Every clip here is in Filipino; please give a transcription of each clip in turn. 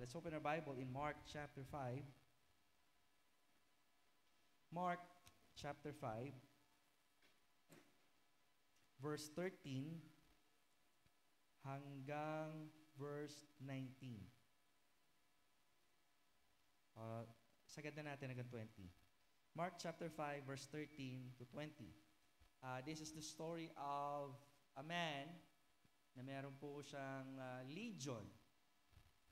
Let's open our Bible in Mark chapter 5. Mark chapter 5, verse 13 hanggang verse 19. Sagad na natin hanggang 20. Mark chapter 5, verse 13 to 20. This is the story of a man na meron po siyang legion.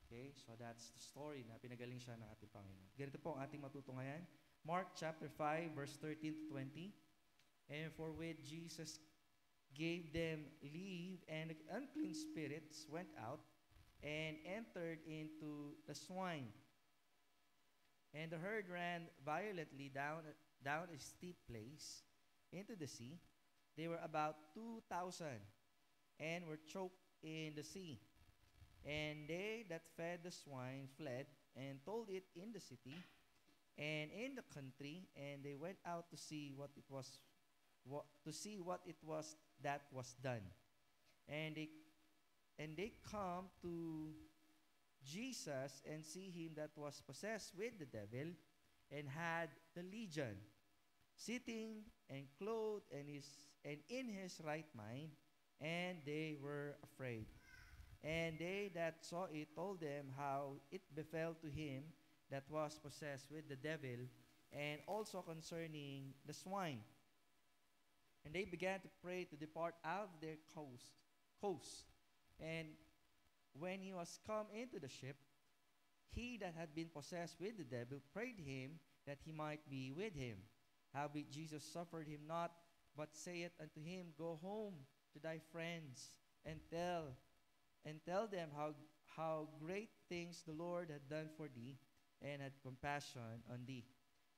Okay, so that's the story na pinagaling siya ng ating Panginoon. Ganito po ang ating matutungayan. Mark chapter 5, verse 13 to 20. And for with Jesus gave them leave, and unclean spirits went out and entered into the swine. And the herd ran violently down a steep place into the sea. They were about 2,000 and were choked in the sea. And they that fed the swine fled and told it in the city and in the country, and they went out to see what it was that was done. And they come to Jesus and see him that was possessed with the devil and had the legion, sitting and clothed and in his right mind, and they were afraid. And they that saw it told them how it befell to him that was possessed with the devil, and also concerning the swine. And they began to pray to depart out of their coast. And when he was come into the ship, he that had been possessed with the devil prayed him that he might be with him. Howbeit Jesus suffered him not, but saith unto him, Go home to thy friends, and tell them how great things the Lord had done for thee, and had compassion on thee.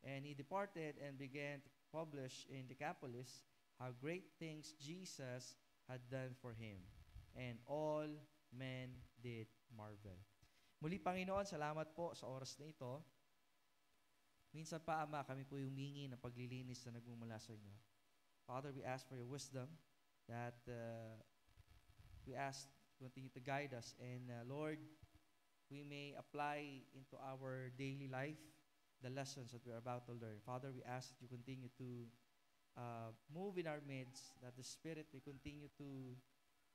And he departed and began to publish in Decapolis how great things Jesus had done for him. And all men did marvel. Muli, Panginoon, salamat po sa oras na ito. Minsan pa, Ama, kami po humingi ng paglilinis na nagmumula sa inyo. Father, we ask for your wisdom that we ask to continue to guide us. And Lord, we may apply into our daily life the lessons that we're about to learn. Father, we ask that you continue to move in our midst, that the Spirit may continue to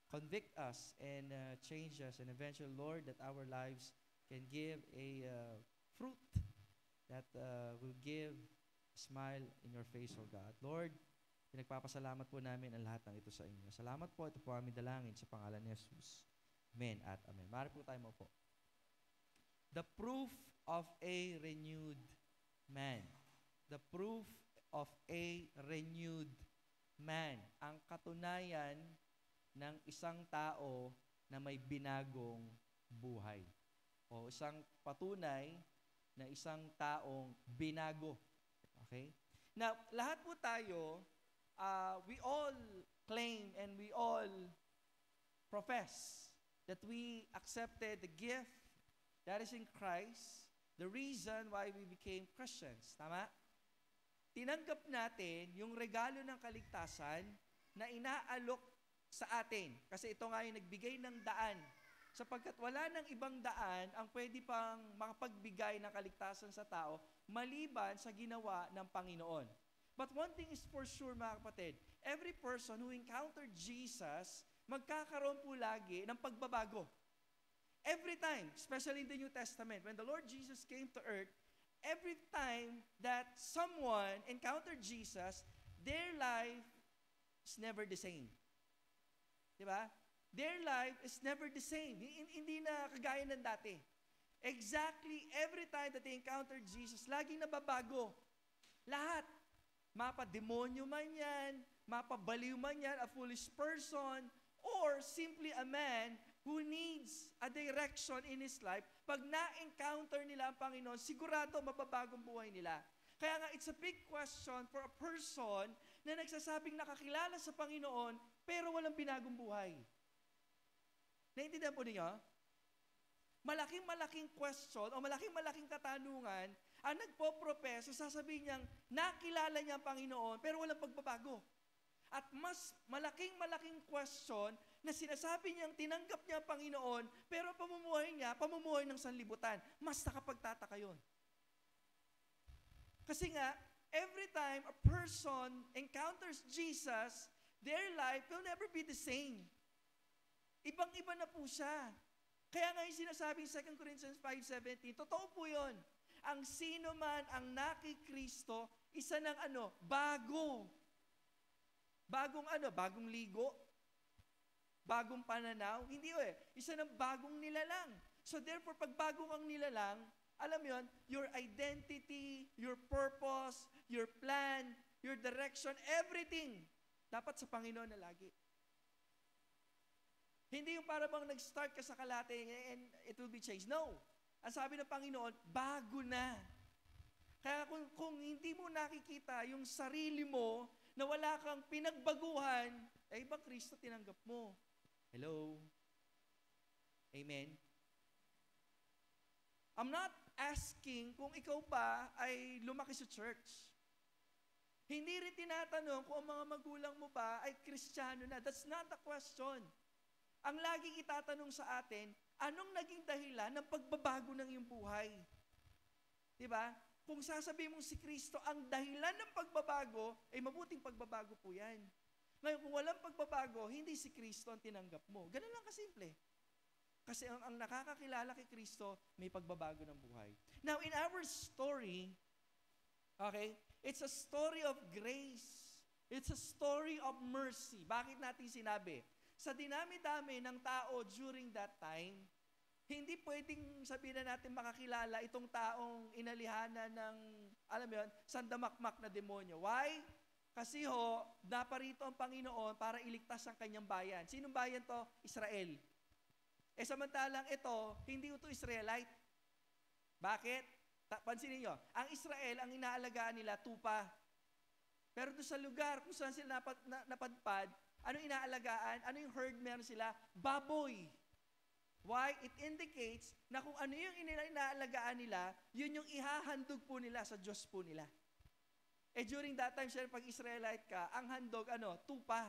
convict us and change us, and eventually, Lord, that our lives can give a fruit that will give a smile in your face, O God. Lord, pinagpapasalamat po namin ang lahat ng ito sa inyo. Salamat po, ito po aming dalangin sa pangalan ni Jesus. Amen at amen. Mari po tayo mo po. The proof of a renewed man. The proof of a renewed man. Ang katunayan ng isang tao na may binagong buhay. O isang patunay na isang taong binago. Okay? Now, lahat po tayo, we all claim and we all profess that we accepted the gift that is in Christ, the reason why we became Christians. Tama? Tinanggap natin yung regalo ng kaligtasan na inaalok sa atin. Kasi ito nga yung nagbigay ng daan. Sapagkat wala ng ibang daan ang pwede pang makapagbigay ng kaligtasan sa tao maliban sa ginawa ng Panginoon. But one thing is for sure, mga kapatid, every person who encountered Jesus, magkakaroon po lagi ng pagbabago. Every time, especially in the New Testament, when the Lord Jesus came to earth, every time that someone encountered Jesus, their life is never the same. Diba? Their life is never the same. Hindi na kagaya ng dati. Exactly every time that they encountered Jesus, laging nababago. Lahat. Mapademonyo man yan, mapabaliw man yan, a foolish person, or simply a man who needs a direction in his life, pag na-encounter nila ang Panginoon, sigurado mababagong buhay nila. Kaya nga, it's a big question for a person na nagsasabing nakakilala sa Panginoon, pero walang binagong buhay. Naintindihan po niyo? Malaking question o malaking katanungan ang nagpo-profess, sasabihin niyang nakilala niya ang Panginoon, pero walang pagbabago. At mas malaking question na sinasabi niyang tinanggap niya ang Panginoon, pero pamumuhay niya, pamumuhay ng sanlibutan. Mas nakapagtataka yun. Kasi nga, every time a person encounters Jesus, their life will never be the same. Ibang-iba na po siya. Kaya nga yung sinasabing 2 Corinthians 5:17, totoo po yun. Ang sino man ang nakikristo, isa ng bago. Bagong ligo? Bagong pananaw? Hindi isa ng bagong nilalang. So therefore, pag bago kang nilalang, alam mo yun, your identity, your purpose, your plan, your direction, everything, dapat sa Panginoon na lagi. Hindi yung para bang nag-start ka sa kalate and it will be changed. No. Ang sabi ng Panginoon, bago na. Kaya kung hindi mo nakikita yung sarili mo na wala kang pinagbaguhan, ibang Kristo tinanggap mo. Hello? Amen? I'm not asking kung ikaw ba ay lumaki sa church. Hindi rin tinatanong kung ang mga magulang mo ba ay Kristiyano na. That's not the question. Ang laging itatanong sa atin, anong naging dahilan ng pagbabago ng iyong buhay? Diba? Kung sasabihin mong si Kristo ang dahilan ng pagbabago, mabuting pagbabago po yan. Ngayon, kung walang pagbabago, hindi si Kristo ang tinanggap mo. Ganun lang kasimple. Kasi ang nakakakilala kay Kristo, may pagbabago ng buhay. Now, in our story, okay, it's a story of grace. It's a story of mercy. Bakit natin sinabi? Sa dinami-dami ng tao during that time, hindi pwedeng sabihin na natin makakilala itong taong inalihanan ng, alam mo yun, sandamakmak na demonyo. Why? Kasi naparito ang Panginoon para iligtas ang kanyang bayan. Sinong bayan to? Israel. Samantalang ito, hindi ito Israelite. Bakit? Pansinin nyo, ang Israel, ang inaalagaan nila, tupa. Pero doon sa lugar kung saan sila napadpad, ano inaalagaan? Ano yung herd meron sila? Baboy. Why? It indicates na kung ano yung inaalagaan nila, yun yung ihahandog po nila sa Diyos po nila. During that time, sir, pag Israelite ka, ang handog, tupa.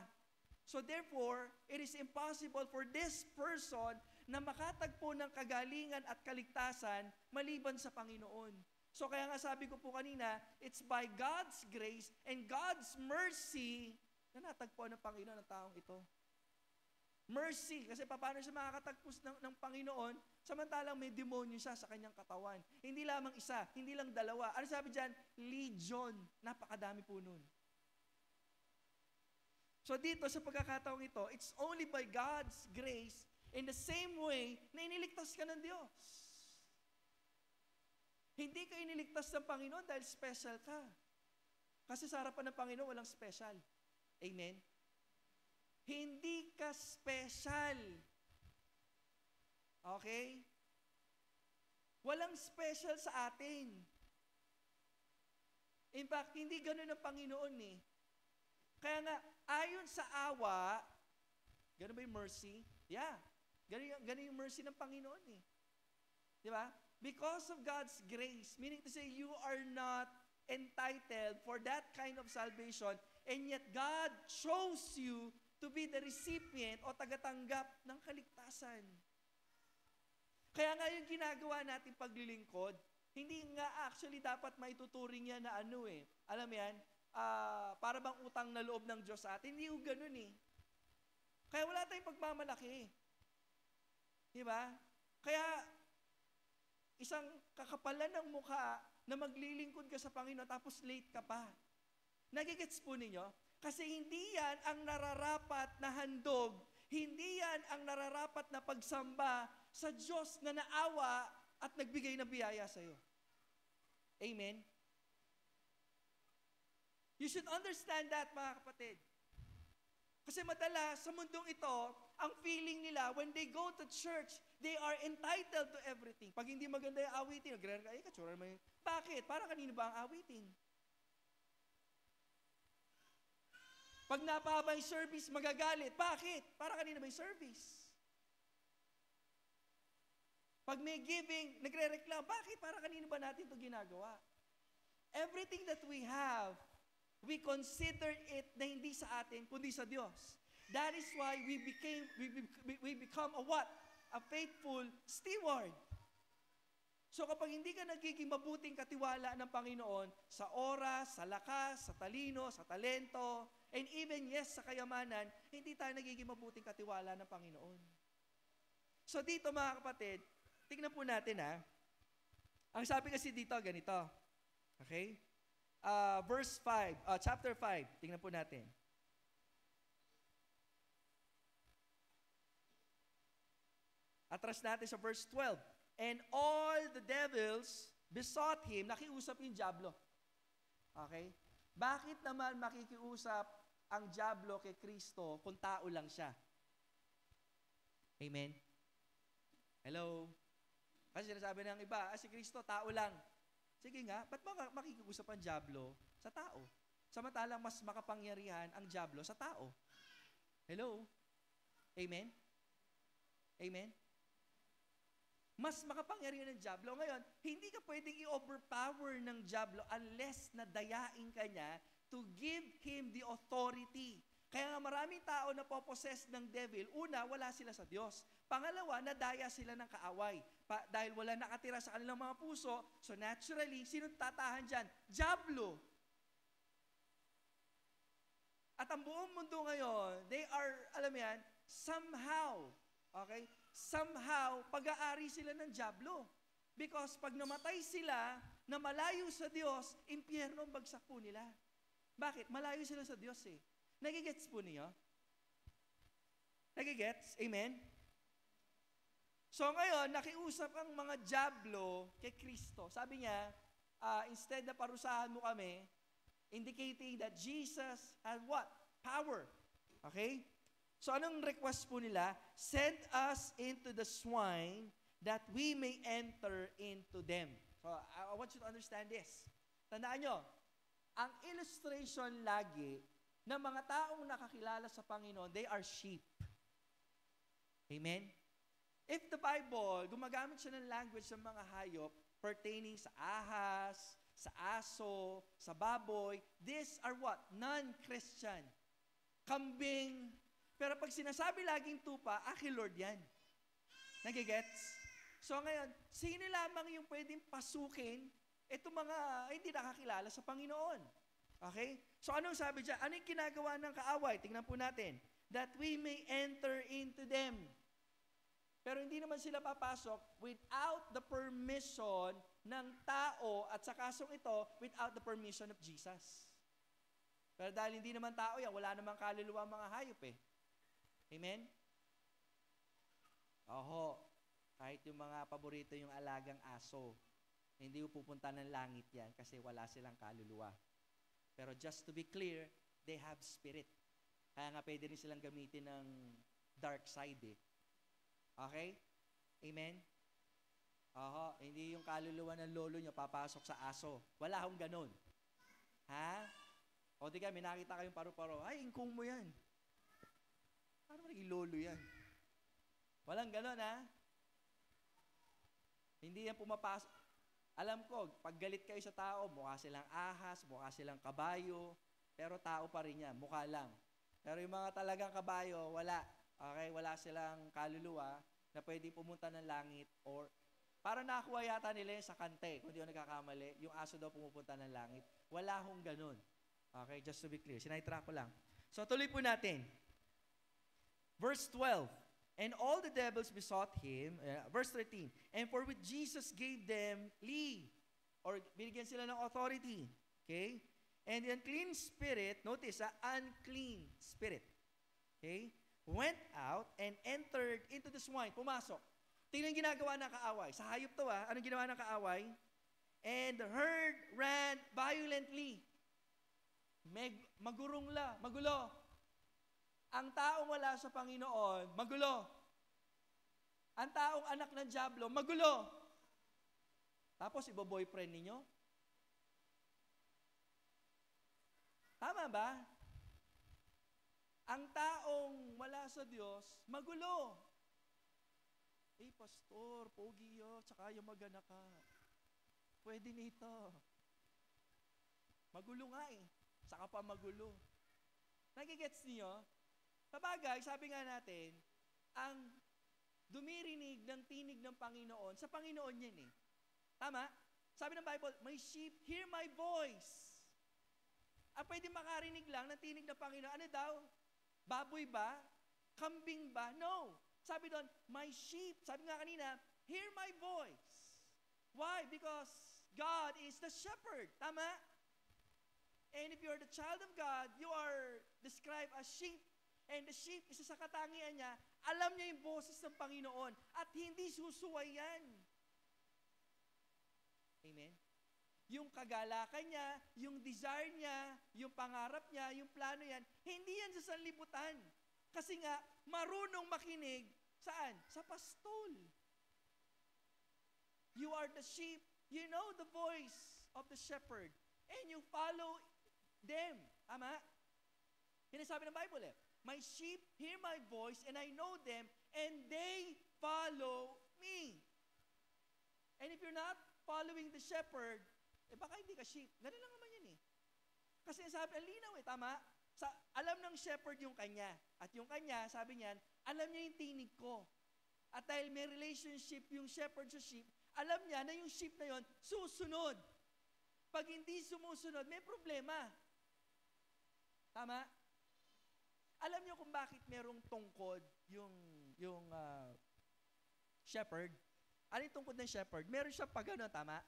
So therefore, it is impossible for this person na makatagpo ng kagalingan at kaligtasan maliban sa Panginoon. So kaya nga sabi ko po kanina, it's by God's grace and God's mercy na natagpuan ng Panginoon ang taong ito. Mercy, kasi paano siya makakatagpos ng Panginoon samantalang may demonyo siya sa kanyang katawan. Hindi lamang isa, hindi lang dalawa. Ano sabi dyan? Legion. Napakadami po nun. So dito sa pagkakataong ito, it's only by God's grace in the same way na iniligtas ka ng Diyos. Hindi ka iniligtas ng Panginoon dahil special ka. Kasi sa harapan ng Panginoon, walang special. Amen? Hindi ka special. Okay? Walang special sa atin. In fact, hindi ganun ang Panginoon eh. Kaya nga, ayon sa awa, ganun ba yung mercy? Yeah. Ganun yung mercy ng Panginoon eh. Di ba? Because of God's grace, meaning to say, you are not entitled for that kind of salvation, and yet God chose you to be the recipient o tagatanggap ng kaligtasan. Kaya nga yung ginagawa natin paglilingkod, hindi nga actually dapat maituturing yan na alam mo yan, para bang utang na loob ng Diyos sa atin. Hindi yung ganun eh. Kaya wala tayong pagmamalaki. Diba? Kaya, isang kakapalan ng mukha na maglilingkod ka sa Panginoon tapos late ka pa. Nagigets po ninyo? Kasi hindi yan ang nararapat na handog, hindi yan ang nararapat na pagsamba sa Diyos na naawa at nagbigay ng biyaya sa iyo. Amen? You should understand that, mga kapatid. Kasi madalas, sa mundong ito, ang feeling nila, when they go to church, they are entitled to everything. Pag hindi maganda yung awitin, katsura naman yun. Bakit? Para kanino ba ang awitin? Pag napahaba yung service, magagalit. Bakit? Para kanina ba yung service? Pag may giving, nagre-reklamo. Bakit? Para kanino ba natin ito ginagawa? Everything that we have, we consider it na hindi sa atin, kundi sa Diyos. That is why we become a what? A faithful steward. So kapag hindi ka nagiging mabuting katiwala ng Panginoon sa oras, sa lakas, sa talino, sa talento, and even yes, sa kayamanan, hindi tayo nagiging mabuting katiwala ng Panginoon. So dito mga kapatid, tingnan po natin Ang sabi kasi dito, ganito. Okay? Verse 5, chapter 5, tingnan po natin. Atras natin sa verse 12. And all the devils besought him, nakiusap yung diablo. Okay? Bakit naman makikiusap ang diablo kay Kristo kung tao lang siya? Amen? Hello? Kasi sinasabi ng iba, si Kristo, tao lang. Sige nga, ba't makikiusap ang diablo sa tao? Samantalang mas makapangyarihan ang diablo sa tao. Hello? Amen? Amen? Mas makapangyarihan ng diablo. Ngayon, hindi ka pwedeng i-overpower ng diablo unless na dayain ka niya to give him the authority. Kaya nga maraming tao na possess ng devil, una, wala sila sa Diyos. Pangalawa, nadaya sila ng kaaway. Dahil wala nakatira sa kanilang mga puso, so naturally, sinong tatahan dyan? Diablo. At ang buong mundo ngayon, they are, alam mo yan, somehow, okay? Somehow, pag-aari sila ng diablo. Because pag namatay sila na malayo sa Diyos, impyerno ang bagsak po nila. Bakit? Malayo sila sa Diyos Nagigets po niyo? Nagigets? Amen? So ngayon, nakiusap ang mga diablo kay Kristo. Sabi niya, instead na parusahan mo kami, indicating that Jesus has what? Power. Okay? So anong request po nila? Send us into the swine that we may enter into them. So I want you to understand this. Tandaan nyo, ang illustration lagi ng mga taong nakakilala sa Panginoon, they are sheep. Amen? If the Bible, gumagamit siya ng language ng mga hayop pertaining sa ahas, sa aso, sa baboy, these are what? Non-Christian. Kambing. Pero pag sinasabi laging tupa, Lord yan. Nagigets? So ngayon, sino lamang yung pwedeng pasukin itong mga hindi nakakilala sa Panginoon? Okay? So anong sabi dyan? Ano yung ginagawa ng kaaway? Tingnan po natin. That we may enter into them. Pero hindi naman sila papasok without the permission ng tao at sa kasong ito, without the permission of Jesus. Pero dahil hindi naman tao yan, wala namang kaluluwa mga hayop Amen? Oho, kahit yung mga paborito yung alagang aso, hindi mo pupunta ng langit yan kasi wala silang kaluluwa. Pero just to be clear, they have spirit. Kaya nga pwede rin silang gamitin ng dark side Okay? Amen? Oho, hindi yung kaluluwa ng lolo nyo papasok sa aso. Wala akong ganun. Ha? O di ka, may nakita kayong paru-paro, ay, ingkong mo yan. Paano mo naging lolo yan? Walang ganun, Hindi yan pumapasok. Alam ko, pag galit kayo sa tao, mukha silang ahas, mukha silang kabayo, pero tao pa rin yan, mukha lang. Pero yung mga talagang kabayo, wala. Okay, wala silang kaluluwa na pwedeng pumunta ng langit or para nakakuha yata nila sa kante, kung di ako nagkakamali, yung aso daw pumupunta ng langit. Wala hong ganun. Okay, just to be clear. Sinaitra ko lang. So, tuloy po natin. Verse 12. And all the devils besought him, verse 13, and for which Jesus gave them leave, or binigyan sila ng authority. Okay? And the unclean spirit, notice, unclean spirit, okay, went out and entered into the swine. Pumasok. Tingnan ginagawa ng kaaway. Sa hayop to anong ginawa ng kaaway? And the herd ran violently. Magulo. Ang taong wala sa Panginoon, magulo. Ang taong anak ng diablo, magulo. Tapos ibo-boyfriend ninyo? Tama ba? Ang taong wala sa Diyos, magulo. Pastor, pogi yun, tsaka yung magana ka. Pwede nito. Magulo nga saka pa magulo. Nagigets niyo? Sabagay, sabi nga natin, ang dumirinig ng tinig ng Panginoon, sa Panginoon yan eh. Tama? Sabi ng Bible, my sheep hear my voice. Pwede makarinig lang ng tinig ng Panginoon. Ano daw? Baboy ba? Kambing ba? No. Sabi doon, my sheep, sabi nga kanina, hear my voice. Why? Because God is the shepherd. Tama? And if you're the child of God, you are described as sheep. And the sheep, isa sa katangian niya, alam niya yung boses ng Panginoon at hindi susuway yan. Amen? Yung kagalakan niya, yung desire niya, yung pangarap niya, yung plano yan, hindi yan sa sanlibutan. Kasi nga, marunong makinig, saan? Sa pastol. You are the sheep. You know the voice of the shepherd. And you follow them. Ama? Yan ang sabi ng Bible eh. My sheep hear my voice and I know them and they follow me. And if you're not following the shepherd, baka hindi ka sheep. Ganun lang naman yan eh. Kasi sabi, ang linaw eh, tama? Alam ng shepherd yung kanya. At yung kanya, sabi niyan, alam niya yung tinig ko. At dahil may relationship yung shepherd sa sheep, alam niya na yung sheep na yon susunod. Pag hindi sumusunod, may problema. Tama? Alam niyo kung bakit merong tungkod yung shepherd? Ano yung tungkod ng shepherd? Meron siya pag ano, tama?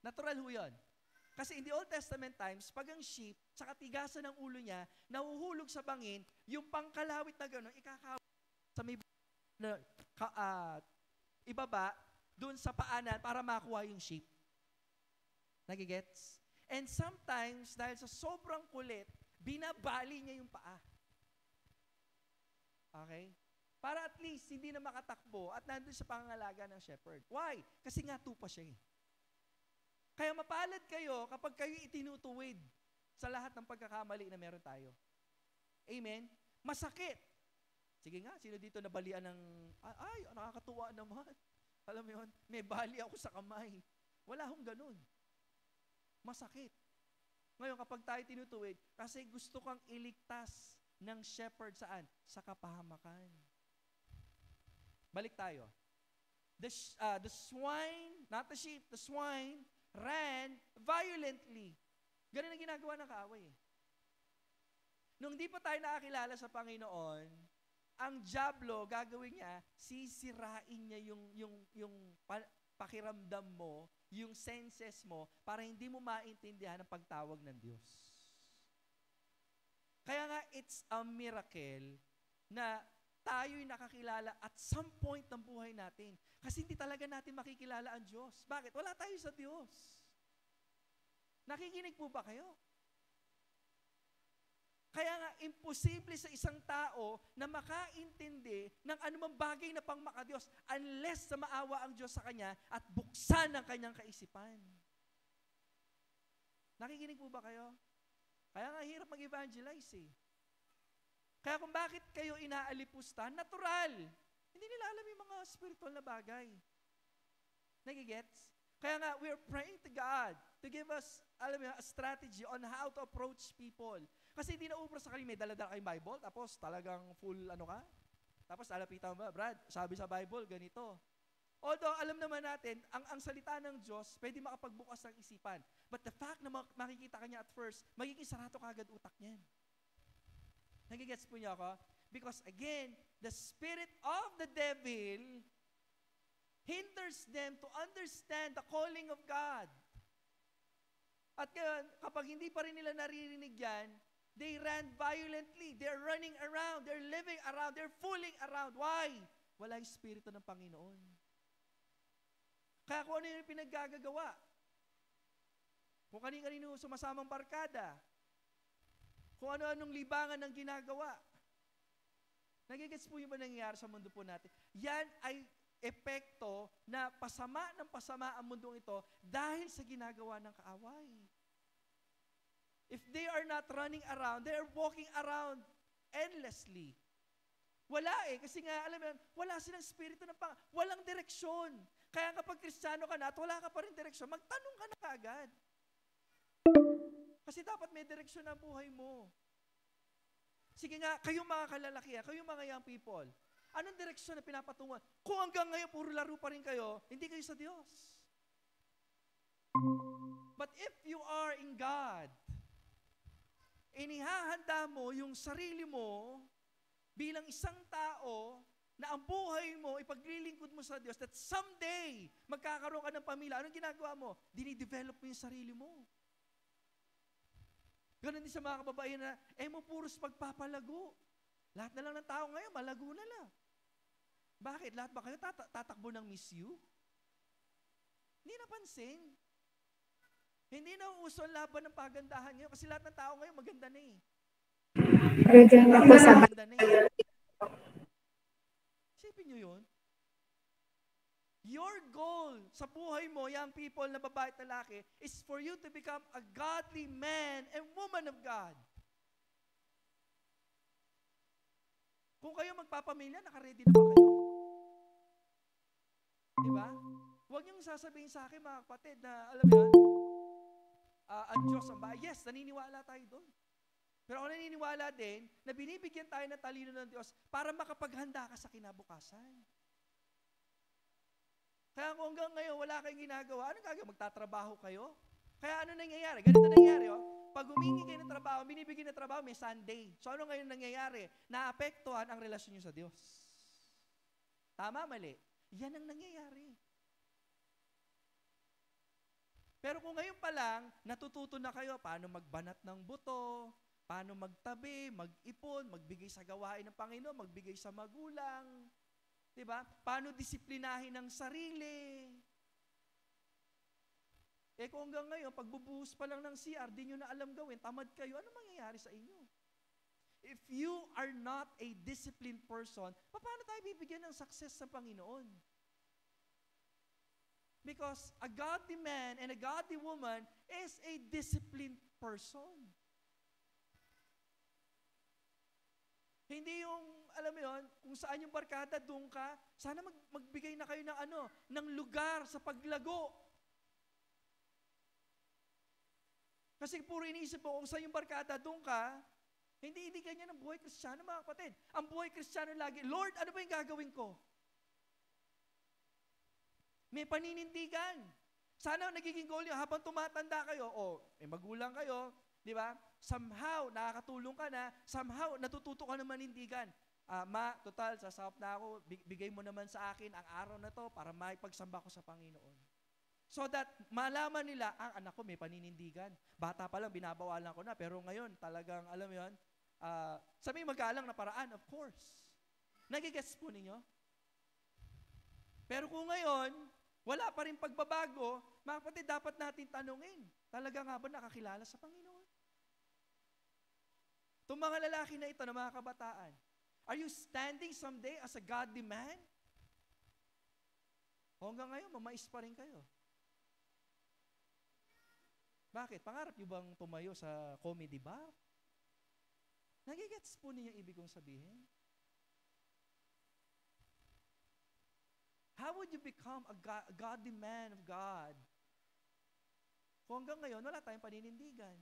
Natural ho yun. Kasi in the Old Testament times, pag ang sheep, sa katigasan ng ulo niya, nahuhulog sa bangin, yung pangkalawit na gano'n, ikakawit sa may ibaba, doon sa paanan para makuha yung sheep. Nagigets? And sometimes, dahil sa sobrang kulit, binabali niya yung paa. Okay? Para at least hindi na makatakbo at nandun sa pangangalaga ng shepherd. Why? Kasi nga tupa siya eh. Kaya mapalad kayo kapag kayo itinutuwid sa lahat ng pagkakamali na meron tayo. Amen? Masakit. Sige nga, sino dito nabalian ng, ay, nakakatuwa naman. Alam mo yun, may bali ako sa kamay. Wala hong ganun. Masakit. Ngayon, kapag tayo tinutuwid, kasi gusto kang iligtas ng shepherd saan? Sa kapahamakan. Balik tayo. The swine, not the sheep, the swine ran violently. Ganun ang ginagawa ng kaaway. Nung di pa tayo nakakilala sa Panginoon, ang diablo, gagawin niya, sisirain niya yung pakiramdam mo, yung senses mo, para hindi mo maintindihan ang pagtawag ng Diyos. Kaya nga, it's a miracle na tayo'y nakakilala at some point ng buhay natin. Kasi hindi talaga natin makikilala ang Diyos. Bakit? Wala tayo sa Diyos. Nakikinig po ba kayo? Kaya nga, imposible sa isang tao na makaintindi ng anumang bagay na pang makadiyos unless na maawa ang Diyos sa kanya at buksan ang kanyang kaisipan. Nakikinig po ba kayo? Kaya nga, hirap mag-evangelize eh. Kaya kung bakit kayo inaalipusta, natural. Hindi nila alam yung mga spiritual na bagay. Nagigets? Kaya nga, we're praying to God to give us, alam mo, a strategy on how to approach people. Kasi hindi na ubra sa kanila, may dala-dala kayong Bible, tapos talagang full ano ka. Tapos alapitan mo ba, Brad, sabi sa Bible, ganito. Although, alam naman natin, ang salita ng Diyos, pwede makapagbukas ng isipan. But the fact na makikita ka niya at first, magiging sarado ka agad utak niyan. Nagigets po niyo ako? Because again, the spirit of the devil hinders them to understand the calling of God. At kapag hindi pa rin nila naririnig yan, they ran violently. They're running around. They're living around. They're fooling around. Why? Wala yung Espiritu ng Panginoon. Kaya kung ano yung pinaggagawa, kung kanino sumasamang barkada, kung ano-anong libangan ang ginagawa, nagigets po yung ba nangyayari sa mundo po natin? Yan ay epekto na pasama ng pasama ang mundong ito dahil sa ginagawa ng kaaway. If they are not running around, they are walking around endlessly. Wala eh, kasi nga, alam mo, wala silang spirito ng walang direksyon. Kaya kapag Kristiyano ka na at wala ka pa rin direksyon, magtanong ka na kaagad. Kasi dapat may direksyon ang buhay mo. Sige nga, kayong mga kalalakihan, kayong mga young people, anong direksyon na pinapatungan? Kung hanggang ngayon, puro laro pa rin kayo, hindi kayo sa Diyos. But if you are in God, inihahanda mo yung sarili mo bilang isang tao na ang buhay mo, ipaglilingkod mo sa Diyos, that someday, magkakaroon ka ng pamilya. Anong ginagawa mo? Dinidevelop mo yung sarili mo. Ganon din sa mga kababaihan na, mo puros pagpapalago. Lahat na lang ng tao ngayon, malago na lang. Bakit? Lahat ba kayo tatakbo ng Miss You? Hindi napansin. Hindi na uso ang laban ng pagandahan ngayon kasi lahat ng tao ngayon maganda na eh. Ready na po sa Maganda na eh. Isipin nyo yun. Your goal sa buhay mo, young people na babae at lalaki, is for you to become a godly man and woman of God. Kung kayo magpapamilya, nakaready na ba kayo? Diba? Huwag niyong sasabihin sa akin, mga kapatid, na alam mo yan, ang Diyos ang bahay. Yes, naniniwala tayo doon. Pero ako naniniwala din na binibigyan tayo ng talino ng Diyos para makapaghanda ka sa kinabukasan. Kaya kung hanggang ngayon wala kayong ginagawa, anong gagawin? Magtatrabaho kayo? Kaya ano nangyayari? Ganito nangyayari, oh. Pag humingi kayo ng trabaho, binibigyan ng trabaho, may Sunday. So ano ngayon nangyayari? Naapektuhan ang relasyon nyo sa Diyos. Tama, mali? Yan ang nangyayari. Pero kung ngayon pa lang, natututo na kayo paano magbanat ng buto, paano magtabi, mag-ipon, magbigay sa gawain ng Panginoon, magbigay sa magulang, diba? Paano disiplinahin ang sarili. Kung hanggang ngayon, pagbubuhos pa lang ng CR, di nyo na alam gawin, tamad kayo, ano mangyayari sa inyo? If you are not a disciplined person, paano tayo bibigyan ng success sa Panginoon? Because a godly man and a godly woman is a disciplined person. Hindi yung, alam mo yun, kung saan yung barkada, doon ka, sana magbigay na kayo ng lugar sa paglago. Kasi puro iniisip mo, kung saan yung barkada, doon ka, hindi ganyan ang buhay Kristiyano, mga kapatid. Ang buhay Kristiyano lagi, Lord, ano ba yung gagawin ko? May paninindigan. Sana nagiging goal nyo, habang tumatanda kayo, may magulang kayo, di ba? Somehow, nakakatulong ka na, somehow, natututo ka na manindigan. Total, sasahop na ako, bigay mo naman sa akin ang araw na to para maipagsamba ko sa Panginoon. So that malaman nila, anak ko may paninindigan. Bata pa lang, binabawalan ko na, pero ngayon, talagang, alam mo yun, sa may magalang na paraan, of course. Nagigets po ninyo? Pero kung ngayon, wala pa rin pagbabago, mga kapatid, dapat natin tanungin, talaga nga ba nakakilala sa Panginoon? Itong mga lalaki na ito, na mga kabataan, are you standing someday as a godly man? O hanggang ngayon, mamais pa rin kayo. Bakit? Pangarap nyo bang tumayo sa comedy bar? Nagigets po ninyo ibig kong sabihin? How would you become a godly man of God? Kung hanggang ngayon, wala tayong paninindigan.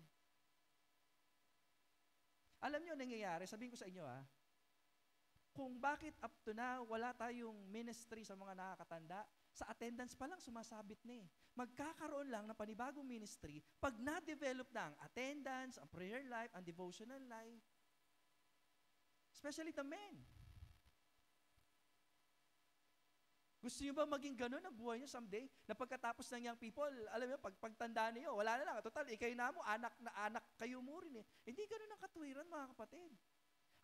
Alam nyo, nangyayari, sabihin ko sa inyo, kung bakit up to now, wala tayong ministry sa mga nakakatanda, sa attendance pa lang sumasabit na eh. Magkakaroon lang ng panibagong ministry pag na-develop na ang attendance, ang prayer life, ang devotional life. Especially the men. Gusto nyo ba maging ganun ang buhay nyo someday? Na pagkatapos ng young people, alam nyo, pagtanda niyo, wala na lang. Total, kayo na mo, anak kayo mo rin eh. Hindi ganun ang katwiran, mga kapatid.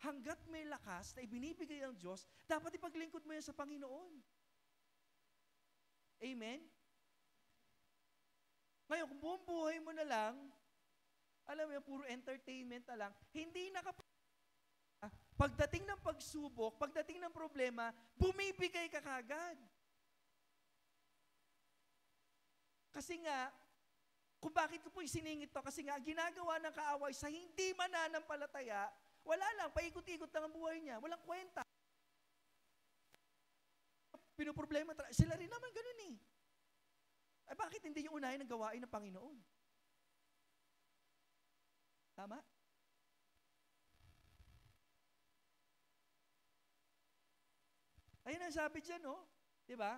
Hanggat may lakas na ibinibigay ang Diyos, dapat ipaglingkod mo yan sa Panginoon. Amen? Ngayon, kung buong buhay mo na lang, alam mo, puro entertainment na lang, hindi pagdating ng pagsubok, pagdating ng problema, bumibigay ka kagad. Kasi nga, kung bakit ko po isiningit to, kasi nga, ginagawa ng kaaway sa hindi mananampalataya, wala lang, paikot-ikot lang ang buhay niya, walang kwenta. Pinoproblema, sila rin naman ganun eh. Ay bakit hindi yung unahin ang gawain ng Panginoon? Tama? Ayun ang sabi dyan, no? Diba?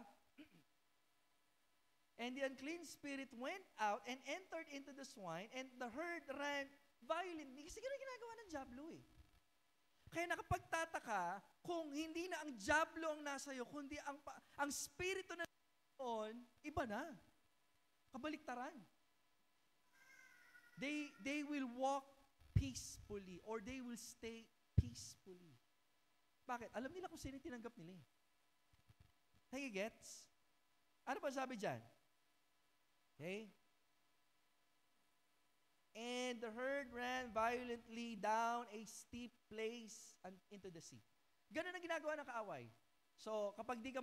And the unclean spirit went out and entered into the swine, and the herd ran violently. Kasi gano'n ginagawa ng diablo eh. Kaya nakapagtataka kung hindi na ang diablo ang nasa iyo, kundi ang spirito na noon, iba na. Kabaliktaran. They will walk peacefully or they will stay peacefully. Bakit? Alam nila kung sino tinanggap nila eh. Nagigets? Ano pa sabi dyan? Okay? And the herd ran violently down a steep place and into the sea. Ganun ang ginagawa ng kaaway. So, kapag di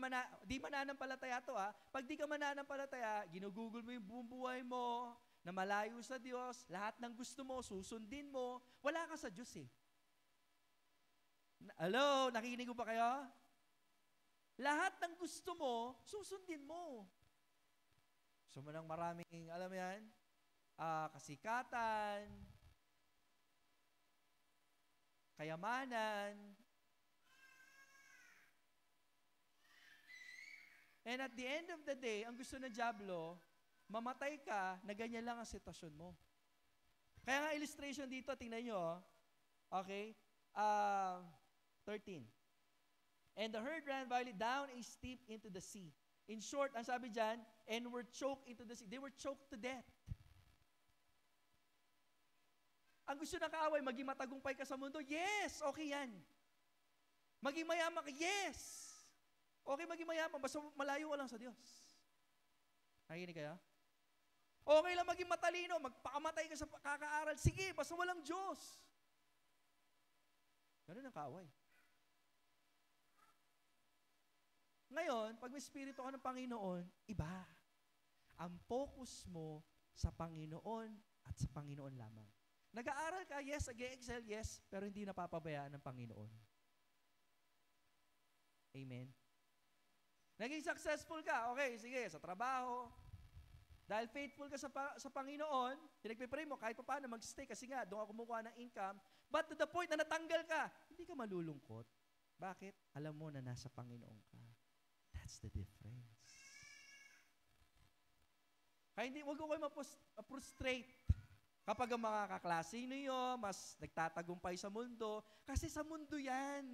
mananampalataya to pag di ka mananampalataya, ginugugol mo yung buong buhay mo, na malayo sa Diyos, lahat ng gusto mo, susundin mo, wala ka sa Diyos eh. Hello, nakikinig ko ba kayo? Lahat ng gusto mo, susundin mo. Gusto mo ng maraming, alam mo yan, kasikatan, kayamanan, and at the end of the day, ang gusto ng diablo, mamatay ka, na ganyan lang ang sitwasyon mo. Kaya nga illustration dito, tingnan nyo, okay? 13. And the herd ran violently down a steep into the sea. In short, ang sabi dyan, and were choked into the sea. They were choked to death. Ang gusto ng kaaway, maging matagumpay ka sa mundo, yes, okay yan. Maging mayaman ka, yes. Okay, maging mayaman, basta malayo ka lang sa Diyos. Nakikinig kayo? Okay lang maging matalino, magpakamatay ka sa kakaaral, sige, basta walang Diyos. Ganun ang kaaway. Ngayon, pag may spirito ka ng Panginoon, iba. Ang focus mo sa Panginoon at sa Panginoon lamang. Nag-aaral ka, yes, nag-excel, yes, pero hindi napapabayaan ng Panginoon. Amen? Naging successful ka, okay, sige, sa trabaho. Dahil faithful ka sa Panginoon, pinagpipray mo, kahit pa paano mag-stay, kasi nga, doon ka kumukuha ng income, but to the point na natanggal ka, hindi ka malulungkot. Bakit? Alam mo na nasa Panginoon ka. That's the difference. Kaya hindi, wag ko kayo ma-frustrate kapag ang mga kaklase niyo mas nagtatagumpay sa mundo, kasi sa mundo yan.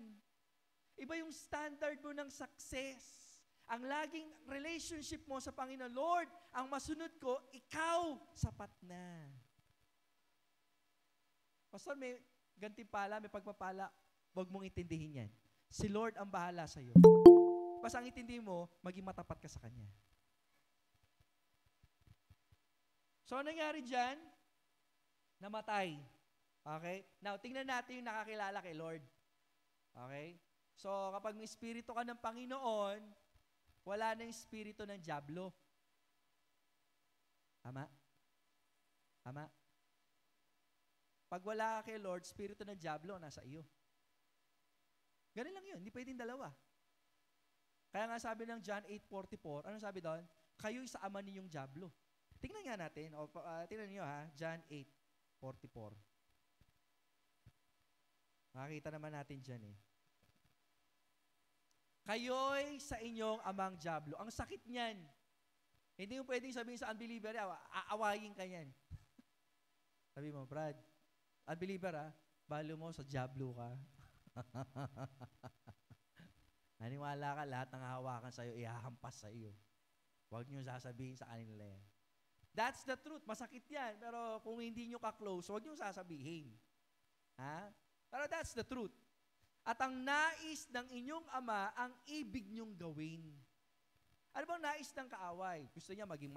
Iba yung standard mo ng success. Ang laging relationship mo sa Panginoon, Lord, ang masunod ko, ikaw, sapat na. Pastor, may gantimpala, may pagpapala, wag mong intindihin yan. Si Lord ang bahala sa iyo. Basta ang intindi mo, maging matapat ka sa Kanya. So, ano nangyari dyan? Namatay. Okay? Now, tingnan natin yung nakakilala kay Lord. Okay? So, kapag may espiritu ka ng Panginoon, wala na yung espiritu ng diablo. Tama? Tama? Pag wala ka kay Lord, espiritu ng diablo nasa iyo. Ganun lang yun. Hindi pwedeng dalawa. Kaya nga sabi ng John 8:44, ano sabi doon? Kayo'y sa ama ninyong diablo. Tingnan nga natin. Tingnan niyo John 8:44. Makikita naman natin dyan eh. Kayo'y sa inyong amang diablo. Ang sakit niyan. Hindi mo pwedeng sabihin sa unbeliever, aawayin ka yan. Sabi mo, Brad, unbeliever balo mo sa diablo ka. Naniwala ka, lahat ng hahawakan sa'yo, ihahampas sa iyo. Huwag niyo sasabihin sa kanila yan. That's the truth. Masakit yan. Pero kung hindi niyo ka-close, huwag niyo sasabihin. Ha? Pero that's the truth. At ang nais ng inyong ama, ang ibig niyong gawin. Ano bang nais ng kaaway? Gusto niya maging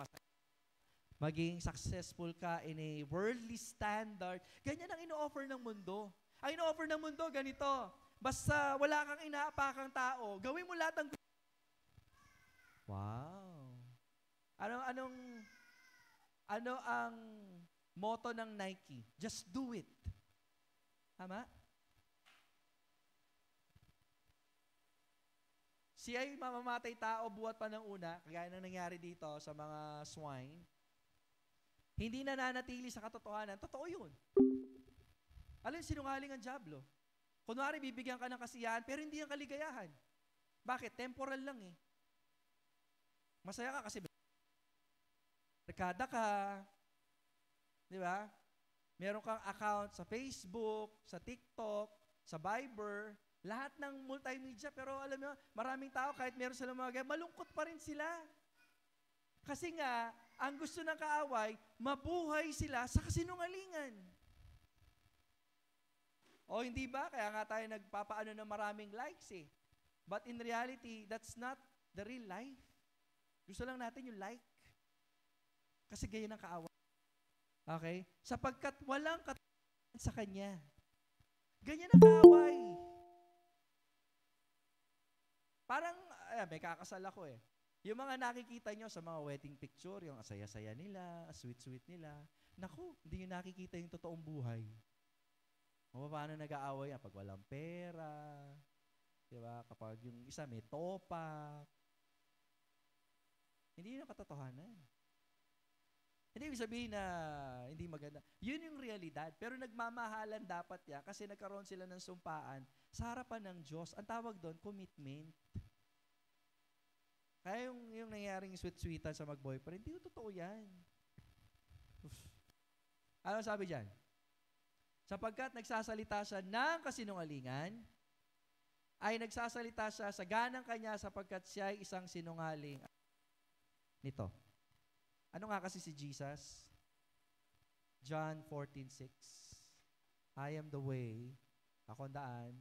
maging successful ka in a worldly standard. Ganyan ang ino-offer ng mundo. Ang ino-offer ng mundo, ganito. Basta wala kang inaapakang tao, gawin mo lahat ng... Wow! Ano ang motto ng Nike? Just do it. Tama? Siya ay mamamatay tao buhat pa ng una, kagaya ng nangyari dito sa mga swine. Hindi na nanatili sa katotohanan. Totoo yun. Alam, sinungaling ang diablo. Kunwari, bibigyan ka ng kasiyahan, pero hindi ang kaligayahan. Bakit? Temporal lang eh. Masaya ka kasi barkada ka, di ba? Meron kang account sa Facebook, sa TikTok, sa Viber, lahat ng multimedia, pero alam mo, maraming tao kahit meron silang mga ganyan, malungkot pa rin sila. Kasi nga, ang gusto ng kaaway, mabuhay sila sa kasinungalingan. O hindi ba? Kaya nga tayo nagpapaano ng maraming likes eh. But in reality, that's not the real life. Gusto lang natin yung like. Kasi ganyan ang kaaway. Okay? Sapagkat walang katotohanan sa kanya. Ganyan ang kaaway. Parang, may kakasal ako eh. Yung mga nakikita nyo sa mga wedding picture, yung asaya-saya nila, sweet-sweet nila, naku, hindi nyo nakikita yung totoong buhay. O paano nag-aaway yan? Pag walang pera, diba? Kapag yung isa may topak, hindi yun ang katotohanan. Hindi ibig sabihin na hindi maganda. Yun yung realidad. Pero nagmamahalan dapat yan kasi nagkaroon sila ng sumpaan sa harapan ng Diyos. Ang tawag doon, commitment. Kaya yung nangyaring sweet-sweetan sa mag-boyfriend, hindi yung totoo yan. Ano sabi dyan? Sapagkat nagsasalita siya ng kasinungalingan, ay nagsasalita siya sa ganang kanya sapagkat siya ay isang sinungaling. Nito. Ano nga kasi si Jesus? John 14:6. I am the way, ako ang daan,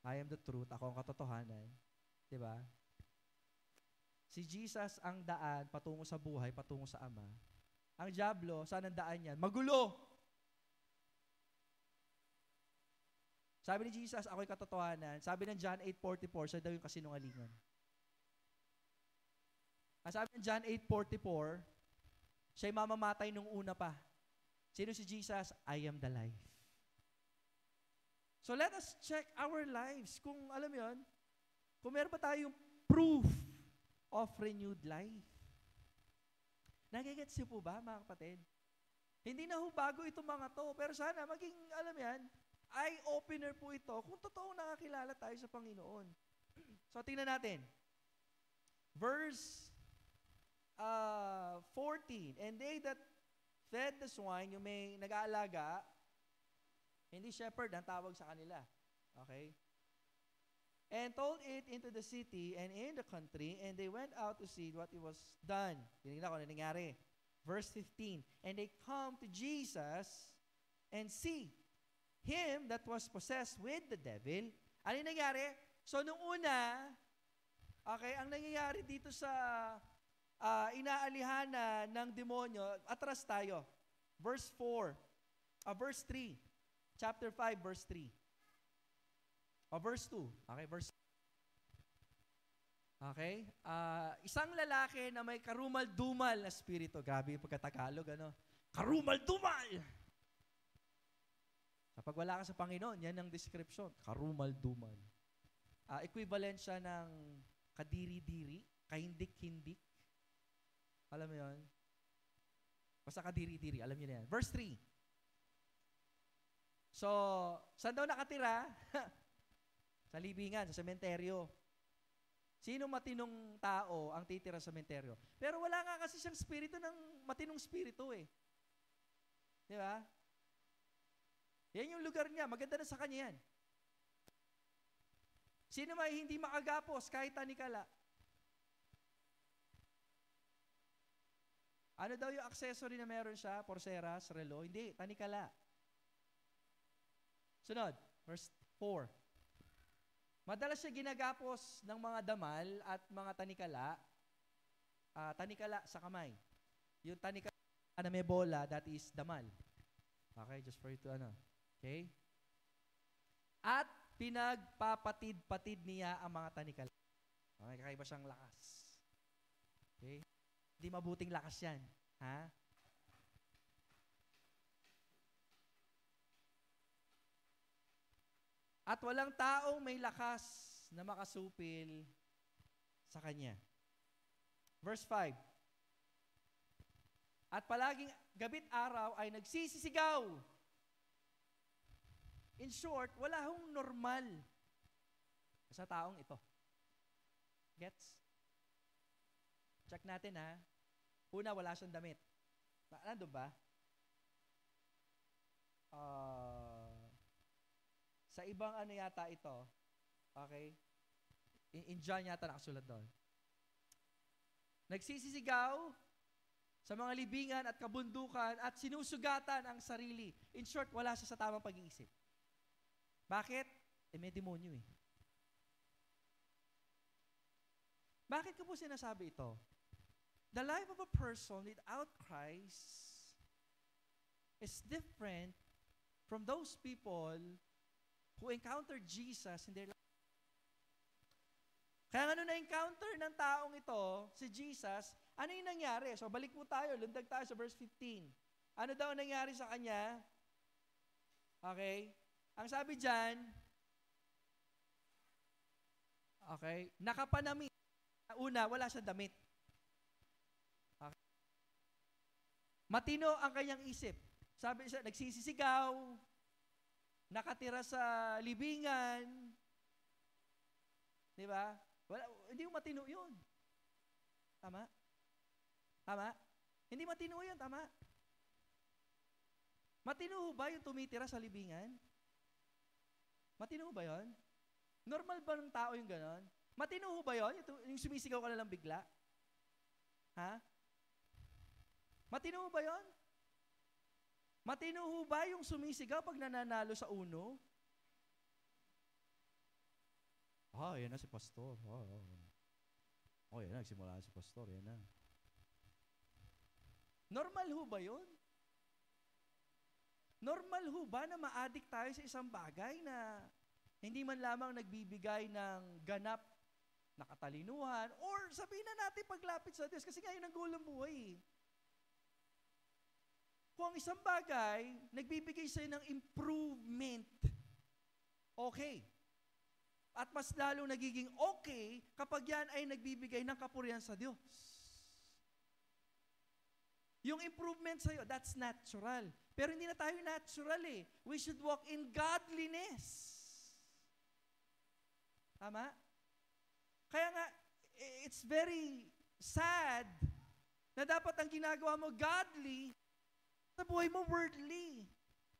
I am the truth, ako ang katotohanan. Diba? Si Jesus ang daan patungo sa buhay, patungo sa Ama. Ang dyablo, saan ang daan yan? Magulo! Sabi ni Jesus, ako'y katotohanan. Sabi ng John 8:44, siya daw yung kasinungalingan. Sabi ng John 8:44, siya'y mamamatay nung una pa. Sino si Jesus? I am the life. So let us check our lives. Kung alam mo yun, kung meron pa tayong proof of renewed life. Nagigets niyo po ba, mga kapatid? Hindi na ho bago itong mga to, pero sana maging, alam yan, eye-opener po ito kung totoong nakakilala tayo sa Panginoon. So, tingnan natin. Verse 14, and they that fed the swine, yung may nag-aalaga, hindi shepherd ang tawag sa kanila. Okay? And told it into the city and in the country, and they went out to see what it was done. Tinignan ko ano nangyari. Verse 15, and they come to Jesus and see him that was possessed with the devil. Ano yung nangyari? So, nung una, okay, ang nangyayari dito sa inaalihanan ng demonyo, atras tayo. Verse 4, verse 3, chapter 5, verse 3. O verse 2. Okay, verse okay. Isang lalaki na may karumal-dumal na spirito. Grabe yung pagkatagalog, ano? Karumal-dumal! Kapag wala ka sa Panginoon, yan ang description. Karumal-dumal. Equivalent siya ng kadiri-diri, kahindik-hindik. Alam mo yun? Basta kadiri-diri, alam niyo na yan. Verse 3. So, saan daw nakatira? Sa libingan, sa sementeryo. Sino matinong tao ang titira sa sementeryo? Pero wala nga kasi siyang spirito ng matinong spirito eh. Di ba? Yan yung lugar niya. Maganda na sa kanya yan. Sino may hindi makagapos kahit tanikala? Ano daw yung accessory na meron siya? Porceras, relo? Hindi, tanikala. Sunod, verse 4. Madalas siya ginagapos ng mga damal at mga tanikala, tanikala sa kamay. Yung tanikala na may bola, that is damal. Okay, just for you to ano. Okay? At pinagpapatid-patid niya ang mga tanikala. Okay, kakaiba siyang lakas. Okay? Hindi mabuting lakas yan. Ha? At walang taong may lakas na makasupil sa kanya. Verse 5. At palaging gabit araw ay nagsisisigaw. In short, wala hong normal sa taong ito. Gets? Check natin ha. Una, wala siyang damit. Nandun ba? Sa ibang ano yata ito, okay? In John yata nakasulat doon. Nagsisisigaw sa mga libingan at kabundukan at sinusugatan ang sarili. In short, wala siya sa tamang pag-iisip. Bakit? May demonyo eh. Bakit ko po sinasabi ito? The life of a person without Christ is different from those people who encountered Jesus in their life. Kaya ano na-encounter ng taong ito, si Jesus, ano yung nangyari? So balik po tayo, lundag tayo sa verse 15. Ano daw nangyari sa kanya? Okay? Ang sabi dyan, okay, nakapanamit. Una, wala siyang damit. Okay. Matino ang kanyang isip. Sabi siya, nagsisisigaw, nakatira sa libingan, di ba? Hindi mo matino yun. Tama? Tama? Hindi matino yun, tama? Matino ba yung tumitira sa libingan? Matino ba yun? Normal ba ng tao yung ganon? Matino ba yun? Yung sumisigaw ka na lang bigla? Ha? Matino ba yun? Matino ba yung sumisigaw pag nananalo sa uno? Yan na si pastor. Yan na, nagsimula si pastor. Yan na. Normal ho ba yun? Normal ho ba na ma-addict tayo sa isang bagay na hindi man lamang nagbibigay ng ganap na katalinuhan or sabihin na natin paglapit sa Diyos kasi nga yun ang goal ng buhay eh. Kung ang isang bagay nagbibigay sa'yo ng improvement, okay. At mas lalong nagiging okay kapag yan ay nagbibigay ng kapurihan sa Diyos. Yung improvement sa'yo, that's natural. Pero hindi na tayo natural eh. We should walk in godliness. Tama? Kaya nga, it's very sad na dapat ang ginagawa mo godly, sa buhay mo worldly.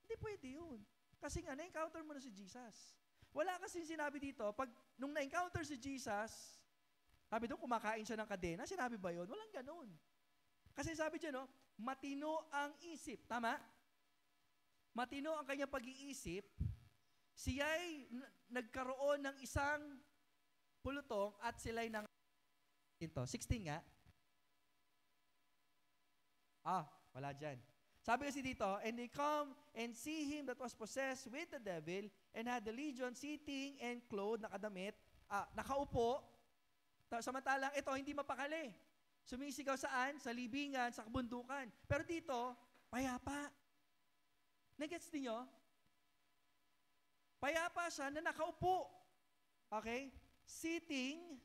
Hindi pwede yun. Kasi nga, na-encounter mo na si Jesus. Wala kasi sinabi dito, nung na-encounter si Jesus, sabi doon, kumakain siya ng kadena, sinabi ba yun? Walang ganun. Kasi sabi dyan, matino ang isip. Tama? Matino ang kanyang pag-iisip, siya'y nagkaroon ng isang pulutong at sila'y nang ito. 16 nga. Wala dyan. Sabi kasi dito, and they come and see him that was possessed with the devil and had the legion sitting and clothed, nakadamit, nakaupo. Samantalang ito, hindi mapakali. Sumisigaw saan? Sa libingan, sa kabundukan. Pero dito, payapa. Nagets niyo? Payapa siya na nakaupo. Okay? Sitting.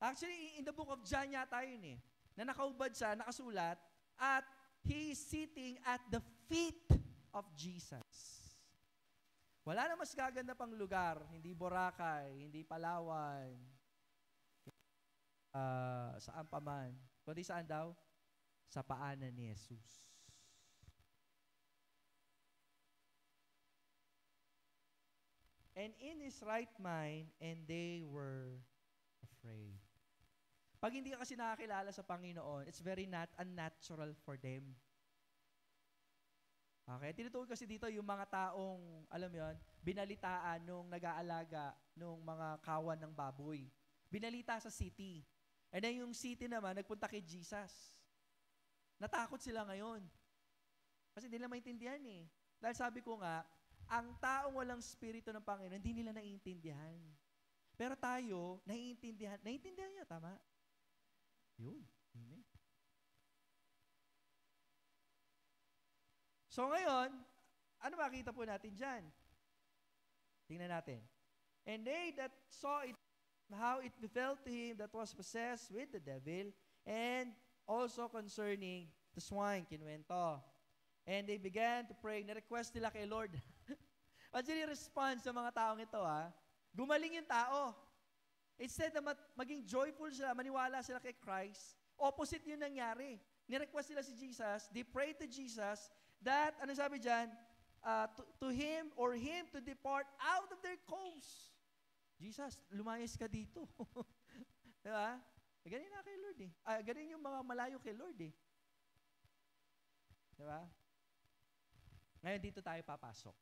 Actually, in the book of John yata yun eh. Na nakaubad siya, nakasulat, at he is sitting at the feet of Jesus. Wala na mas gaganda pang lugar, hindi Boracay, hindi Palawan, saan pa man. Kundi saan daw? Sa paanan ni Jesus. And in his right mind, and they were afraid. Pag hindi ka kasi nakakilala sa Panginoon, it's very unnatural for them. Okay? Tinutukoy kasi dito yung mga taong, alam mo yun, binalitaan nung nag-aalaga nung mga kawan ng baboy. Binalita sa city. And then yung city naman, nagpunta kay Jesus. Natakot sila ngayon. Kasi hindi nila maintindihan eh. Dahil sabi ko nga, ang taong walang spirito ng Panginoon, hindi nila naiintindihan. Pero tayo, naiintindihan. Naiintindihan niyo, tama? Yun. Amen. So ngayon, ano makita po natin dyan? Tingnan natin. And they that saw it, how it befell to him that was possessed with the devil, and also concerning the swine, kinuwento. And they began to pray. Na-request nila kay Lord. Actually, response sa mga taong ito, gumaling yung tao. Instead na maging joyful sila, maniwala sila kay Christ, opposite yung nangyari. Nirequest nila si Jesus, they prayed to Jesus that, ano sabi dyan, to him or him to depart out of their coast. Jesus, lumayas ka dito. Diba? Ganyan na kay Lord eh. Ganyan yung mga malayo kay Lord eh. Diba? Ngayon dito tayo papasok.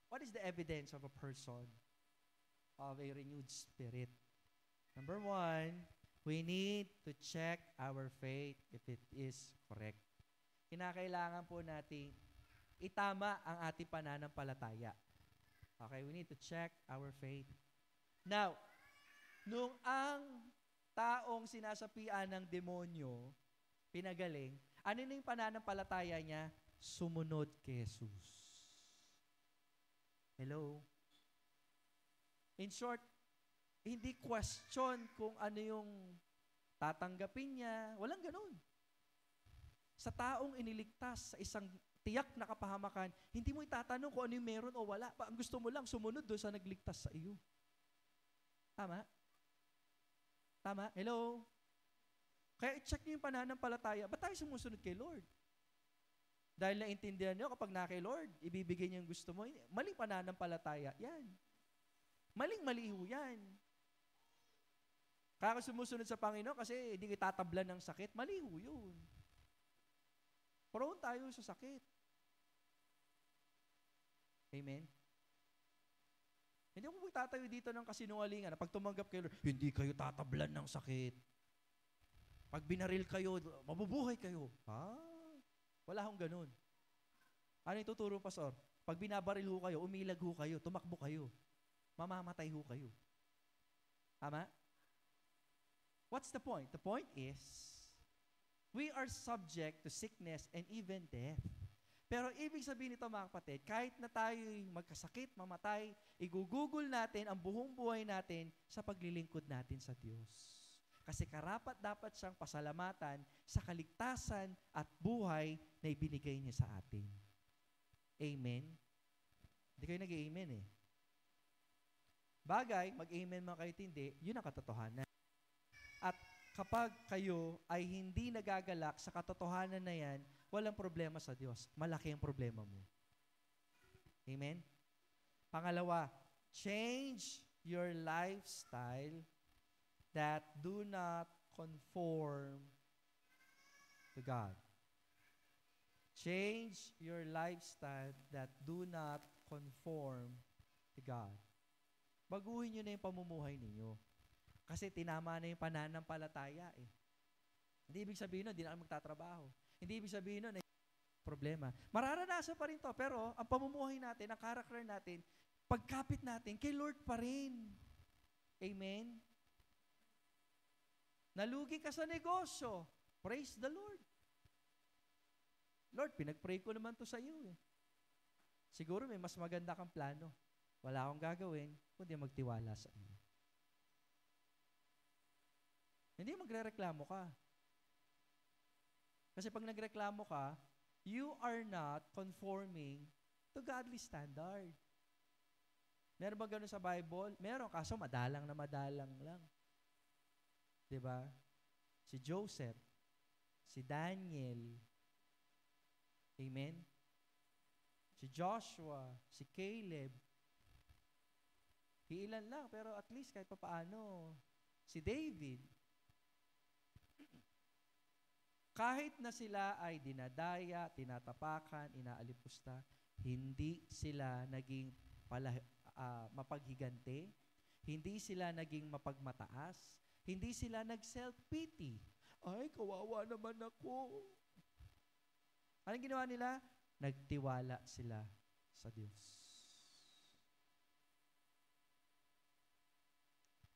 What is the evidence of a person of a renewed spirit? Number 1, we need to check our faith if it is correct. Kinakailangan po natin itama ang ating pananampalataya. Okay, we need to check our faith. Now, nung ang taong sinasapian ng demonyo, pinagaling, ano na yung pananampalataya niya? Sumunod kay Jesus. Hello? In short, hindi question kung ano yung tatanggapin niya. Walang ganun. Sa taong iniligtas sa isang tiyak na kapahamakan, hindi mo itatanong kung ano yung meron o wala. Ang gusto mo lang, sumunod doon sa nagligtas sa iyo. Tama? Tama? Hello? Kaya i-check niyo yung pananampalataya. Ba't tayo sumusunod kay Lord? Dahil naintindihan niyo, kapag na kay Lord, ibibigay niyo yung gusto mo. Maling pananampalataya. Yan. Maling-mali ho yan. Kaya sumusunod sa Panginoon kasi hindi kita tatablan ng sakit, mali ho yun. Prone tayo sa sakit. Amen? Hindi ako magtatayo dito ng kasinungalingan na pag tumanggap kayo, hindi kayo tatablan ng sakit. Pag binaril kayo, mabubuhay kayo. Wala akong ganun. Ano yung tuturo, Pastor? Pag binabaril ho kayo, umilag ho kayo, tumakbo kayo. Mamamatay ho kayo. Tama? What's the point? The point is, we are subject to sickness and even death. Pero ibig sabihin nito mga kapatid, kahit na tayo'y magkasakit, mamatay, igugugol natin ang buong buhay natin sa paglilingkod natin sa Diyos. Kasi karapat dapat siyang pasalamatan sa kaligtasan at buhay na ibinigay niya sa atin. Amen? Hindi kayo nag-amen eh. Bagay, mag-amen man kayo hindi, yun ang katotohanan. At kapag kayo ay hindi nagagalak sa katotohanan na yan, walang problema sa Diyos. Malaki ang problema mo. Amen? Pangalawa, change your lifestyle that do not conform to God. Change your lifestyle that do not conform to God. Baguhin nyo na yung pamumuhay ninyo. Kasi tinama na yung pananampalataya eh. Hindi ibig sabihin nun, hindi na magtatrabaho. Hindi ibig sabihin nun, problema. Mararanasan pa rin to, pero ang pamumuhay natin, ang character natin, pagkapit natin, kay Lord pa rin. Amen? Nalugi ka sa negosyo. Praise the Lord. Lord, pinag-pray ko naman to sa iyo eh. Siguro may mas maganda kang plano. Wala akong gagawin, kundi magtiwala sa iyo. Hindi magrereklamo ka. Kasi pag nagreklamo ka, you are not conforming to godly standard. Meron ba ganun sa Bible? Meron, kaso madalang lang. Diba? Si Joseph, si Daniel, amen? Si Joshua, si Caleb, ilan lang, pero at least kahit papaano, si David, kahit na sila ay dinadaya, tinatapakan, inaalipusta, hindi sila naging mapaghigante, hindi sila naging mapagmataas, hindi sila nag-self-pity. Ay, kawawa naman ako. Anong ginawa nila? Nagtiwala sila sa Diyos.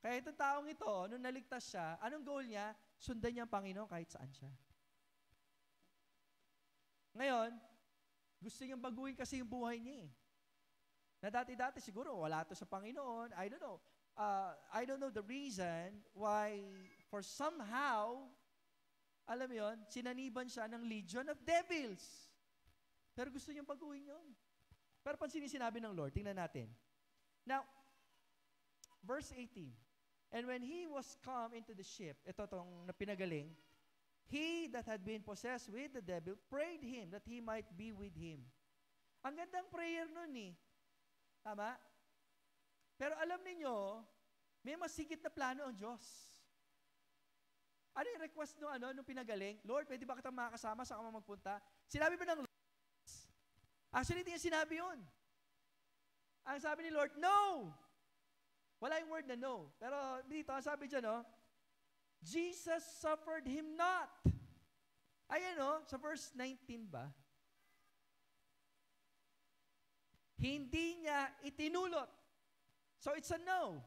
Kaya itong taong ito, nung naligtas siya, anong goal niya? Sundan niya ang Panginoon kahit saan siya. Ngayon, gusto niyang baguhin kasi yung buhay niya eh. Na dati-dati siguro wala to sa Panginoon. I don't know. I don't know the reason why for somehow, alam mo yun, sinaniban siya ng legion of devils. Pero gusto niyang baguhin yun. Pero pansinin sinabi ng Lord, tingnan natin. Now, verse 18. And when he was come into the ship, ito tong napinagaling, he that had been possessed with the devil prayed him that he might be with him. Ang gandang prayer nun eh. Tama? Pero alam niyo, may masigit na plano ang Diyos. Ano yung request nung pinagaling? Lord, pwede ba kitang makakasama sa kama magpunta? Sinabi ba ng Lord? Actually, hindi niya sinabi yun. Ang sabi ni Lord, no! Wala yung word na no. Pero dito, ang sabi dyan, Jesus suffered him not. Ayan sa verse 19 ba? Hindi niya itinulot. So it's a no.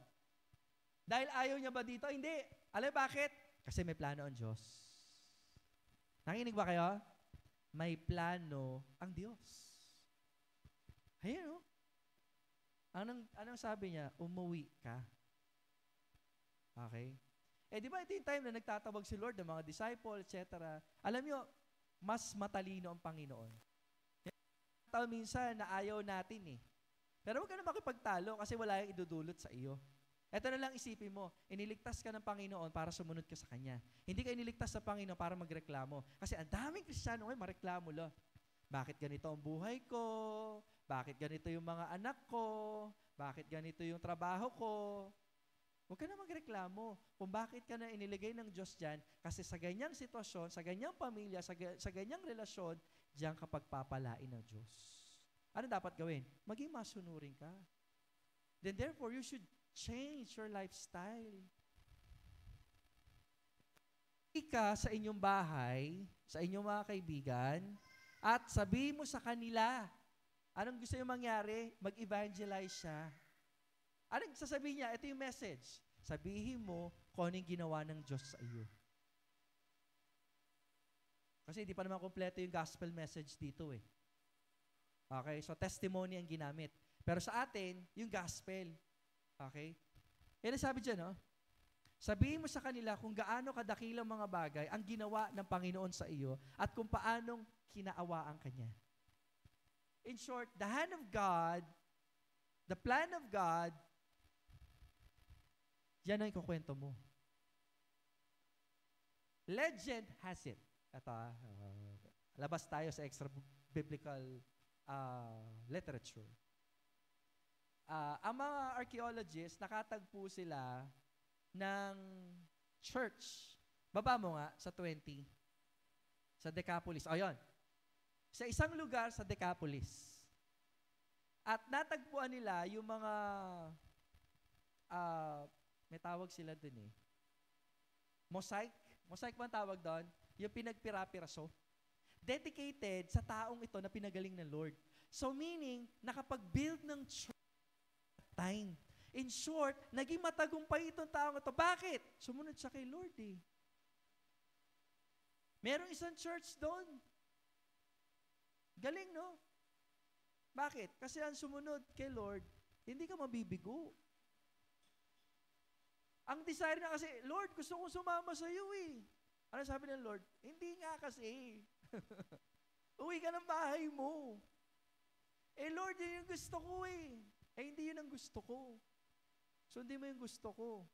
Dahil ayaw niya ba dito? Hindi. Alam bakit? Kasi may plano ang Diyos. Nakinig ba kayo? May plano ang Diyos. Ayan Anong sabi niya? Umuwi ka. Okay? Di ba ito yung time na nagtatawag si Lord ng mga disciple, etc. Alam niyo, mas matalino ang Panginoon. Minsan na ayaw natin eh. Pero huwag ka na makipagtalo kasi wala yung idudulot sa iyo. Ito na lang isipin mo, iniligtas ka ng Panginoon para sumunod ka sa Kanya. Hindi ka iniligtas sa Panginoon para magreklamo. Kasi ang daming Kristiyano ngayon, mareklamo lo. Bakit ganito ang buhay ko? Bakit ganito yung mga anak ko? Bakit ganito yung trabaho ko? Huwag ka na magreklamo kung bakit ka na iniligay ng Diyos dyan. Kasi sa ganyang sitwasyon, sa ganyang pamilya, sa ganyang relasyon, diyan ka pagpapalain ng Diyos. Ano dapat gawin? Maging masunurin ka. Then therefore, you should change your lifestyle. Ika sa inyong bahay, sa inyong mga kaibigan, at sabihin mo sa kanila, anong gusto yung mangyari? Mag-evangelize siya. Anong sasabihin niya? Ito yung message. Sabihin mo kung anong ginawa ng Diyos sa iyo. Kasi hindi pa naman kompleto yung gospel message dito eh. Okay? So testimony ang ginamit. Pero sa atin, yung gospel. Okay? Yan ang sabi dyan, sabihin mo sa kanila kung gaano kadakilang mga bagay ang ginawa ng Panginoon sa iyo at kung paanong kinaawaan Kanya. In short, the hand of God, the plan of God, yan ang ikukwento mo. Legend has it. Ito, labas tayo sa extra biblical literature. Ang mga archaeologists, nakatagpo sila ng church. Baba mo nga sa 20. Sa Decapolis. Ayun. Sa isang lugar sa Decapolis. At natagpuan nila yung mga may tawag sila dun eh. Mosaic. Mosaic ba ang tawag doon? Yung pinagpira-piraso. Dedicated sa taong ito na pinagaling ng Lord. So meaning, nakapag-build ng church time. In short, naging matagumpay itong taong ito. Bakit? Sumunod siya kay Lord eh. Merong isang church doon. Galing, no? Bakit? Kasi ang sumunod kay Lord, hindi ka mabibigo. Ang desire na kasi, Lord, gusto kong sumama sa iyo eh. Ano sabi ng Lord? Hindi nga kasi. Uwi ka ng bahay mo. Lord, yun yung gusto ko eh. Hindi yun ang gusto ko. Sundin mo yung gusto ko.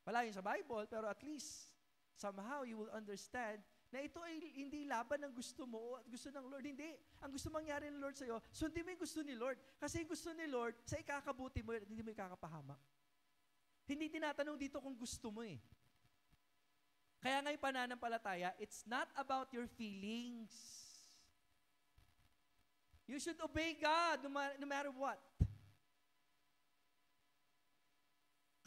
Wala yun sa Bible, pero at least, somehow you will understand na ito ay hindi laban ng gusto mo at gusto ng Lord. Hindi. Ang gusto mangyari ng Lord sa'yo, sundin mo yung gusto ni Lord. Kasi yung gusto ni Lord, sa ikakabuti mo, hindi mo ikakapahamak. Hindi tinatanong dito kung gusto mo eh. Kaya ngayong pananampalataya, it's not about your feelings. You should obey God no matter what.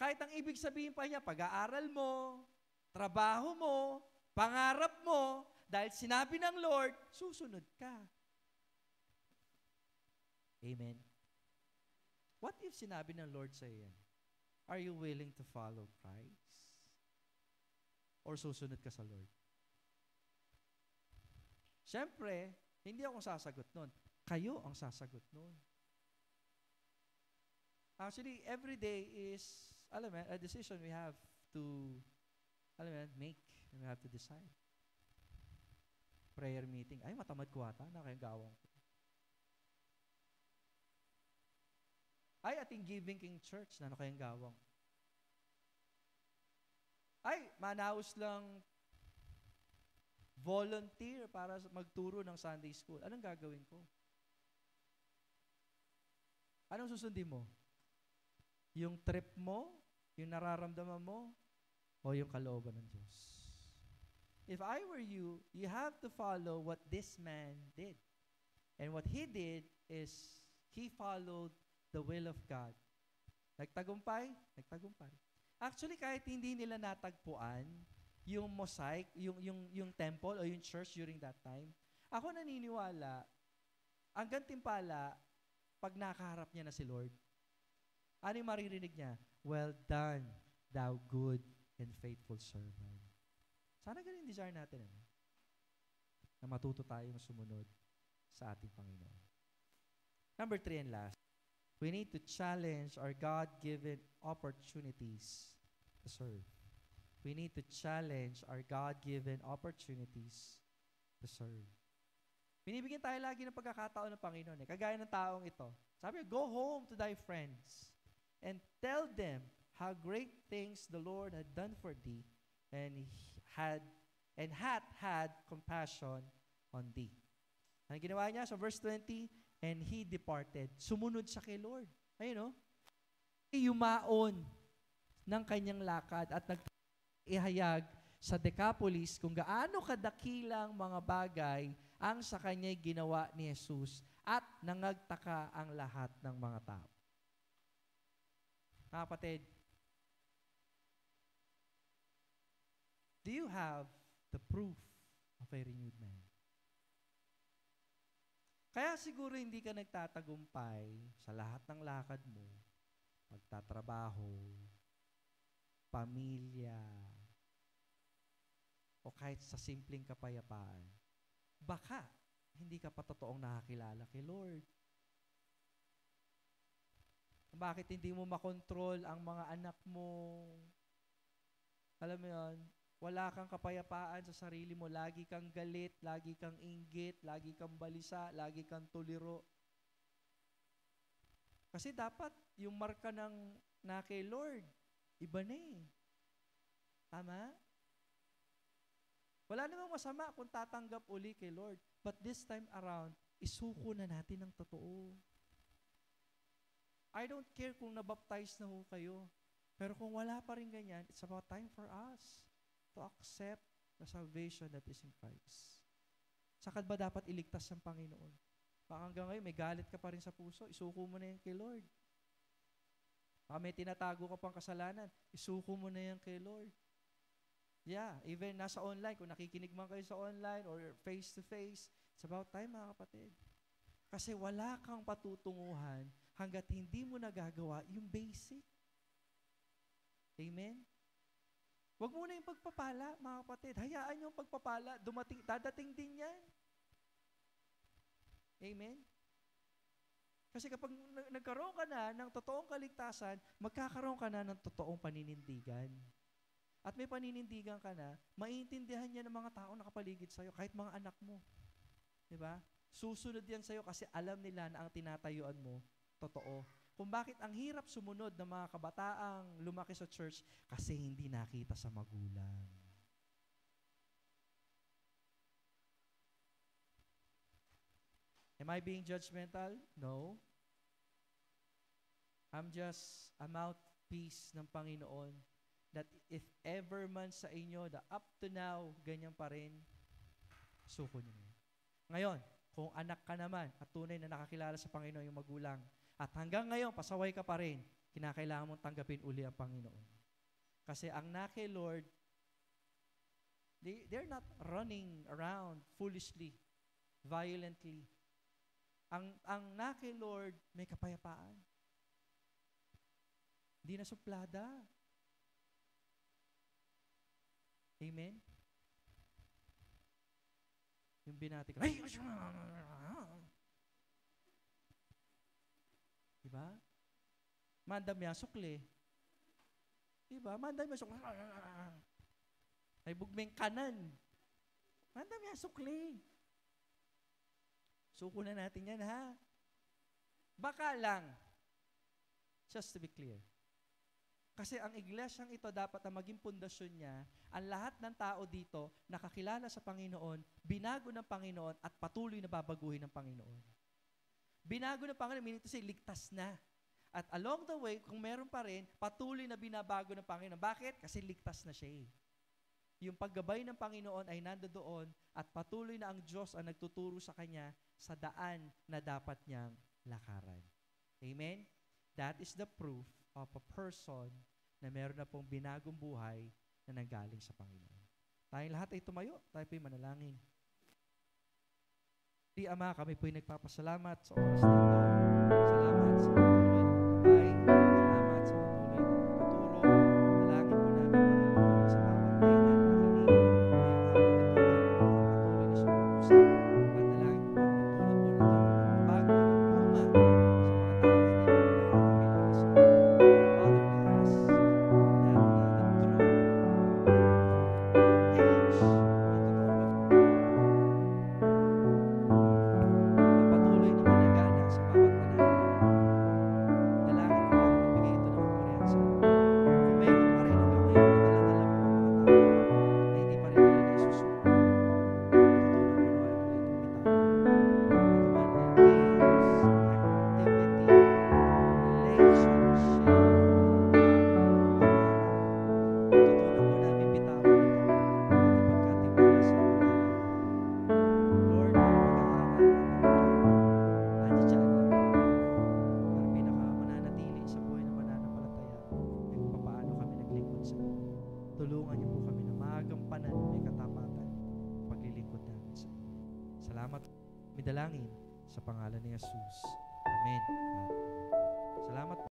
Kahit ang ibig sabihin pa niya, pag-aaral mo, trabaho mo, pangarap mo, dahil sinabi ng Lord, susunod ka. Amen. What if sinabi ng Lord sa iyo, are you willing to follow Christ? Or susunod ka sa Lord? Siyempre, hindi ako sasagot nun. Kayo ang sasagot nun. Actually, every day is, a decision we have to, make. We have to decide. Prayer meeting. Ay, matamad ko ata. Nakayagawang ko. Ay, ating giving king church, na ano kayang gawang? Ay, manaos lang volunteer para magturo ng Sunday school. Anong gagawin ko? Anong susundin mo? Yung trip mo? Yung nararamdaman mo? O yung kalooban ng Diyos? If I were you, you have to follow what this man did. And what he did is, he followed the will of God. Nagtagumpay? Nagtagumpay. Actually, kahit hindi nila natagpuan yung mosaic, yung temple o yung church during that time, ako naniniwala, ang gantimpala, pag nakaharap niya na si Lord, ano yung maririnig niya? Well done, thou good and faithful servant. Sana ganun yung desire natin, ano? Na matuto tayong sumunod sa ating Panginoon. Number 3 and last, we need to challenge our God-given opportunities to serve. We need to challenge our God-given opportunities to serve. Binibigyan tayo lagi ng pagkakataon ng Panginoon. Kagaya ng taong ito. Sabi, go home to thy friends and tell them how great things the Lord had done for thee and hath had compassion on thee. Ano ginawa niya? So verse 20, and he departed. Sumunod siya kay Lord. Ayun, no? Yumaon ng kanyang lakad at nag-ihayag sa Decapolis kung gaano kadakilang mga bagay ang sa kanya'y ginawa ni Jesus at nangagtaka ang lahat ng mga tao. Mga kapatid, do you have the proof of a renewed man? Kaya siguro hindi ka nagtatagumpay sa lahat ng lakad mo, pagtatrabaho, pamilya, o kahit sa simpleng kapayapaan. Baka hindi ka pa totoong nakakilala kay Lord. Bakit hindi mo makontrol ang mga anak mo? Alam mo yun, wala kang kapayapaan sa sarili mo. Lagi kang galit, lagi kang inggit, lagi kang balisa, lagi kang tuliro. Kasi dapat yung marka ng na kay Lord, iba na eh. Tama? Wala namang masama kung tatanggap uli kay Lord. But this time around, isuko na natin ng totoo. I don't care kung nabaptize na ho kayo. Pero kung wala pa rin ganyan, it's about time for us to accept the salvation that is in Christ. Sakad ba dapat iligtas ng Panginoon? Baka hanggang ngayon, may galit ka pa rin sa puso, isuko mo na yan kay Lord. Baka may tinatago ka pang kasalanan, isuko mo na yan kay Lord. Yeah, even nasa online, kung nakikinig man kayo sa online or face-to-face, it's about time, mga kapatid. Kasi wala kang patutunguhan hanggat hindi mo nagagawa yung basic. Amen? Huwag muna yung pagpapala, mga kapatid. Hayaan yung pagpapala. Dadating din yan. Amen? Kasi kapag nagkaroon ka na ng totoong kaligtasan, magkakaroon ka na ng totoong paninindigan. At may paninindigan ka na, maiintindihan niya ng mga tao nakapaligid sa'yo, kahit mga anak mo. Diba? Susunod yan sa'yo kasi alam nila na ang tinatayuan mo, totoo. Kung bakit ang hirap sumunod ng mga kabataang lumaki sa church, kasi hindi nakita sa magulang. Am I being judgmental? No. I'm just a mouthpiece ng Panginoon that if ever man sa inyo, the up to now, ganyan pa rin, suko niyo. Ngayon, kung anak ka naman at tunay na nakakilala sa Panginoon yung magulang, at hanggang ngayon, pasaway ka pa rin, kinakailangan mong tanggapin uli ang Panginoon. Kasi ang na kay Lord, they're not running around foolishly, violently. Ang na kay Lord, may kapayapaan. Hindi na suplada. Amen? Yung binati ka, diba? Mandam yan, sukli. Diba? Mandam yan, sukli. Ay bugmeng kanan. Mandam yan, sukli. Suko na natin yan, ha? Baka lang, Just to be clear. Kasi ang iglesyang ito dapat na maging pundasyon niya, ang lahat ng tao dito nakakilala sa Panginoon, binago ng Panginoon at patuloy na babaguhin ng Panginoon. Binago ng Panginoon, meaning to say, ligtas na. At along the way, kung meron pa rin, patuloy na binabago ng Panginoon. Bakit? Kasi ligtas na siya. Yung paggabay ng Panginoon ay nandoon at patuloy na ang Diyos ang nagtuturo sa kanya sa daan na dapat niyang lakaran. Amen? That is the proof of a person na meron na pong binagong buhay na nanggaling sa Panginoon. Tayong lahat ay tumayo, tayo po'y manalangin. Di Ama, kami po'y nagpapasalamat sa oras na ito. Salamat sa patuloy na pagbabay. Salamat sa patuloy na pagtuturo. Dalangin po namin, Panginoon, sa bawat tenga na nakinig. Ngayong araw ito ay patuloy na sumuusap. At dalangin po, magdulot po ng pagbabago ng bunga sa mga tao hindi po nakakakilala sa iyo. Father, we ask that the true change na patuloy na managana sa bawat pananampalataya. Dalangin ko po na magbigay ito ng kumpiyansa. Kung meron pa rin hanggang ngayon na dala-dala mo ang mga tao na hindi pa rin nila naisusuko, patutunan mo naman nila itong bitawan. Ito man ay games, activity, relationship, patutunan po namin bitawan ito at ipagkatiwala sa iyo. Lord, ang pag-aaral at pagtuturo, andyan lang. Pero pinaka-mananatili sa buhay ng mananampalataya ay kung paano kami naglingkod sa iyo. Tulungan niyo po kami na magampanan may katapatan paglilingkod namin sa iyo. Salamat, midalangin sa pangalan ni Jesus. Amen. Salamat po.